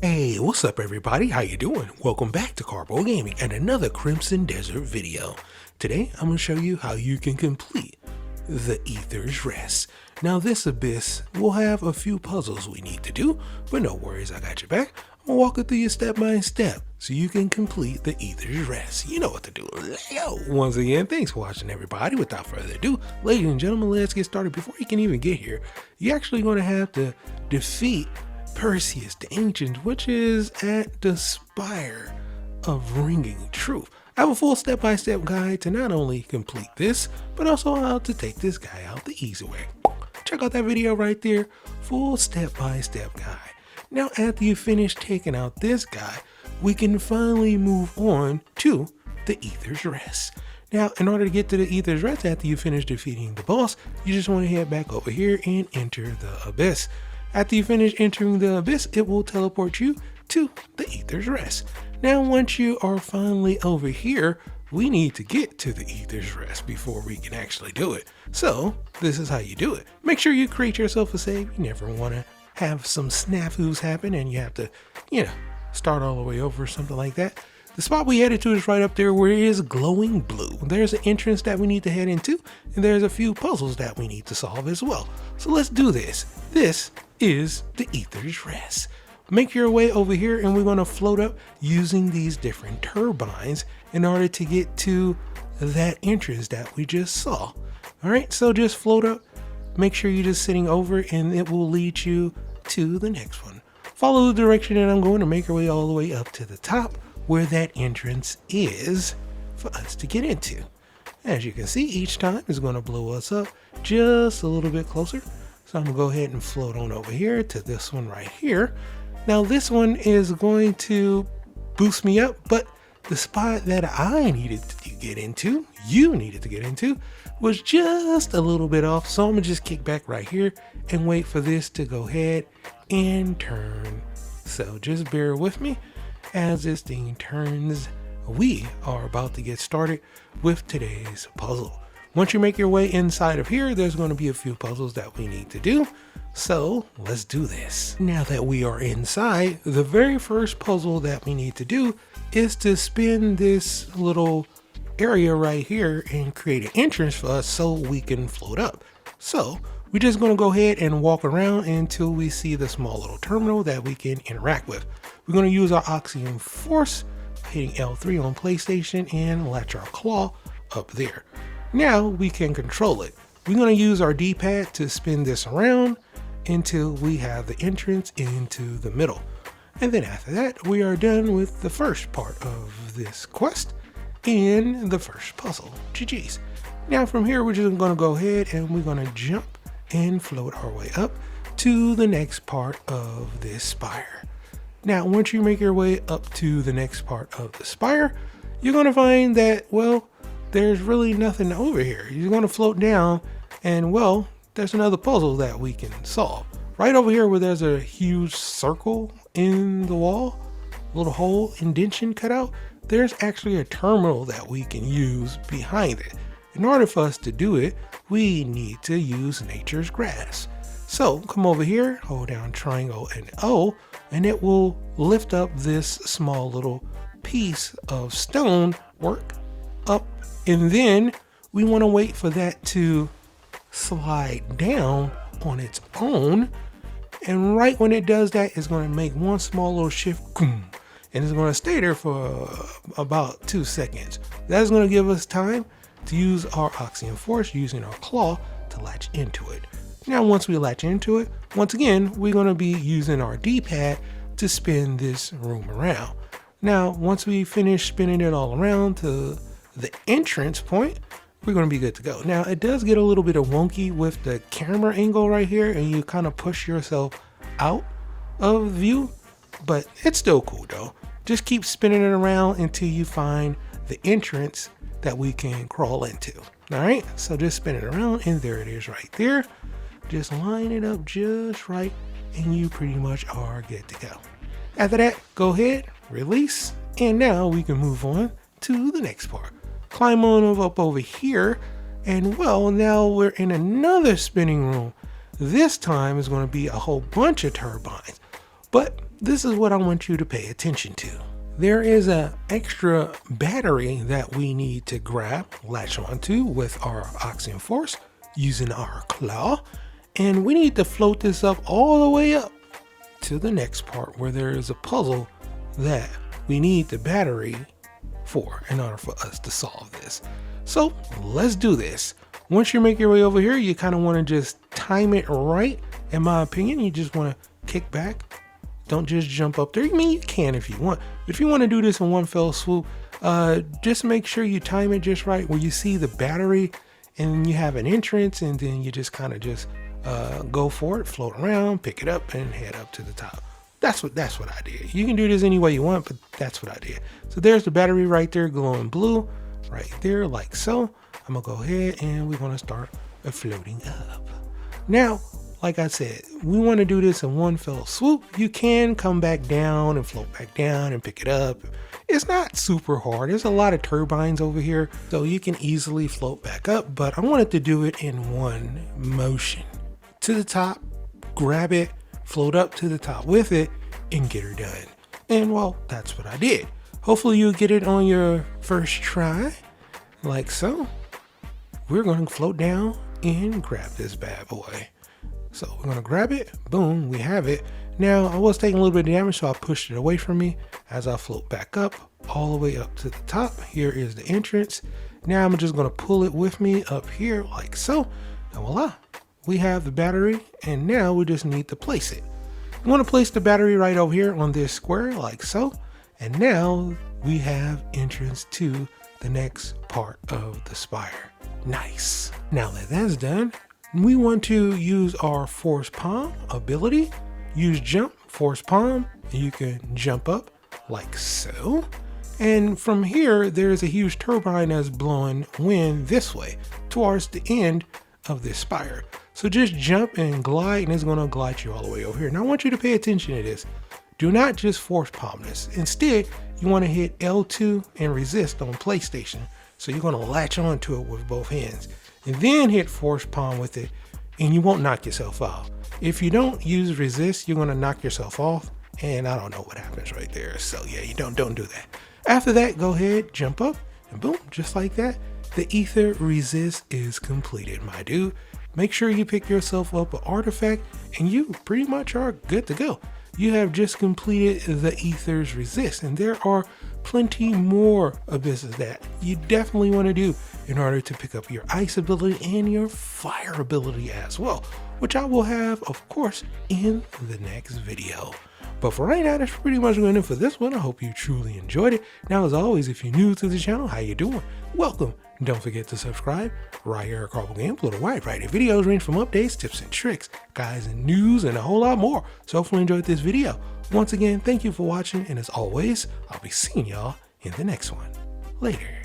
Hey, what's up everybody? How you doing? Welcome back to Karpo Gaming and another Crimson Desert video. Today, I'm going to show you how you can complete the Ether's Rest. Now this abyss will have a few puzzles we need to do, but no worries, I got your back. I'm going to walk it through you step by step so you can complete the Ether's Rest. You know what to do. Yo, once again, thanks for watching everybody. Without further ado, ladies and gentlemen, let's get started. Before you can even get here, you're actually going to have to defeat Perseus the Ancient, which is at the Spire of Ringing Truth. I have a full step-by-step guide to not only complete this, but also how to take this guy out the easy way. Check out that video right there, full step-by-step guide. Now after you finish taking out this guy, we can finally move on to the Ether's Rest. Now, in order to get to the Ether's Rest after you finish defeating the boss, you just want to head back over here and enter the Abyss. After you finish entering the Abyss, it will teleport you to the Ether's Rest. Now, once you are finally over here, we need to get to the Ether's Rest before we can actually do it. So, this is how you do it. Make sure you create yourself a save. You never want to have some snafus happen and you have to, start all the way over or something like that. The spot we headed to is right up there where it is glowing blue. There's an entrance that we need to head into, and there's a few puzzles that we need to solve as well. So let's do this. This is the Ether's Rest. Make your way over here and we're going to float up using these different turbines in order to get to that entrance that we just saw. All right, so just float up, make sure you're just sitting over and it will lead you to the next one. Follow the direction that I'm going to make our way all the way up to the top where that entrance is for us to get into. As you can see, each time is going to blow us up just a little bit closer. So I'm gonna go ahead and float on over here to this one right here. Now this one is going to boost me up, but the spot that I needed to get into, you needed to get into, was just a little bit off. So I'm gonna just kick back right here and wait for this to go ahead and turn. So just bear with me as this thing turns. We are about to get started with today's puzzle. Once you make your way inside of here, there's going to be a few puzzles that we need to do. So let's do this. Now that we are inside, the very first puzzle that we need to do is to spin this little area right here and create an entrance for us so we can float up. So we're just going to go ahead and walk around until we see the small little terminal that we can interact with. We're going to use our Axiom Force, hitting L3 on PlayStation, and latch our claw up there. Now we can control it. We're going to use our D-pad to spin this around until we have the entrance into the middle. And then after that, we are done with the first part of this quest and the first puzzle. GG's. Now from here, we're just going to go ahead and we're going to jump and float our way up to the next part of this spire. Now, once you make your way up to the next part of the spire, you're going to find that, well, there's really nothing over here. You're going to float down and, well, there's another puzzle that we can solve. Right over here where there's a huge circle in the wall, a little hole indentation cut out, there's actually a terminal that we can use behind it. In order for us to do it, we need to use nature's grass. So come over here, hold down triangle and O, and it will lift up this small little piece of stone work up, and then we want to wait for that to slide down on its own. And right when it does that, it's going to make one small little shift, and it's going to stay there for about 2 seconds. That's going to give us time to use our Axiom Force using our claw to latch into it. Now, once we latch into it, once again, we're going to be using our D-pad to spin this room around. Now, once we finish spinning it all around to the entrance point, we're going to be good to go. Now, it does get a little bit of wonky with the camera angle right here, and you kind of push yourself out of view, but it's still cool though. Just keep spinning it around until you find the entrance that we can crawl into. All right, so just spin it around, and there it is right there. Just line it up just right, and you pretty much are good to go. After that, go ahead, release, and now we can move on to the next part. Climb on up over here, and well, now we're in another spinning room. This time is going to be a whole bunch of turbines, but this is what I want you to pay attention to. There is an extra battery that we need to grab, latch onto with our oxygen force using our claw, and we need to float this up all the way up to the next part where there is a puzzle that we need the battery for in order for us to solve this. So let's do this. Once you make your way over here, you kind of want to just time it right. In my opinion, you just want to kick back. Don't just jump up there. I mean, you can if you want. But if you want to do this in one fell swoop, just make sure you time it just right where you see the battery and you have an entrance, and then you just kind of just go for it, float around, pick it up, and head up to the top. That's what I did. You can do this any way you want, but that's what I did. So there's the battery right there, glowing blue, right there, like so. I'm gonna go ahead and we're gonna start floating up. Now, like I said, we want to do this in one fell swoop. You can come back down and float back down and pick it up. It's not super hard. There's a lot of turbines over here, so you can easily float back up, but I wanted to do it in one motion. To the top, grab it, float up to the top with it, and get her done. And well, that's what I did. Hopefully you get it on your first try, like so. We're gonna float down and grab this bad boy. So we're gonna grab it, boom, we have it. Now I was taking a little bit of damage, so I pushed it away from me as I float back up, all the way up to the top. Here is the entrance. Now I'm just gonna pull it with me up here like so, and voila, we have the battery, and now we just need to place it. You wanna place the battery right over here on this square like so, and now we have entrance to the next part of the spire. Nice. Now that that's done, we want to use our force palm ability. Use jump, force palm, and you can jump up like so. And from here, there's a huge turbine that's blowing wind this way towards the end of this spire. So just jump and glide, and it's gonna glide you all the way over here. Now I want you to pay attention to this. Do not just force palm this. Instead, you wanna hit L2 and resist on PlayStation. So you're gonna latch onto it with both hands, and then hit force palm with it, and you won't knock yourself off. If you don't use resist, you're gonna knock yourself off, and I don't know what happens right there. So yeah, you don't do that. After that, go ahead, jump up, and boom, just like that, the ether resist is completed, my dude. Make sure you pick yourself up an artifact, and you pretty much are good to go. You have just completed the ether's resist, and there are plenty more abysses that you definitely want to do in order to pick up your ice ability and your fire ability as well, which I will have, of course, in the next video. But for right now, that's pretty much going to do for this one. I hope you truly enjoyed it. Now, as always, if you're new to the channel, how you doing? Welcome. Don't forget to subscribe. Right here at Karpo Games, a little wide variety of videos range from updates, tips and tricks, guides and news, and a whole lot more. So hopefully you enjoyed this video. Once again, thank you for watching, and as always, I'll be seeing y'all in the next one. Later.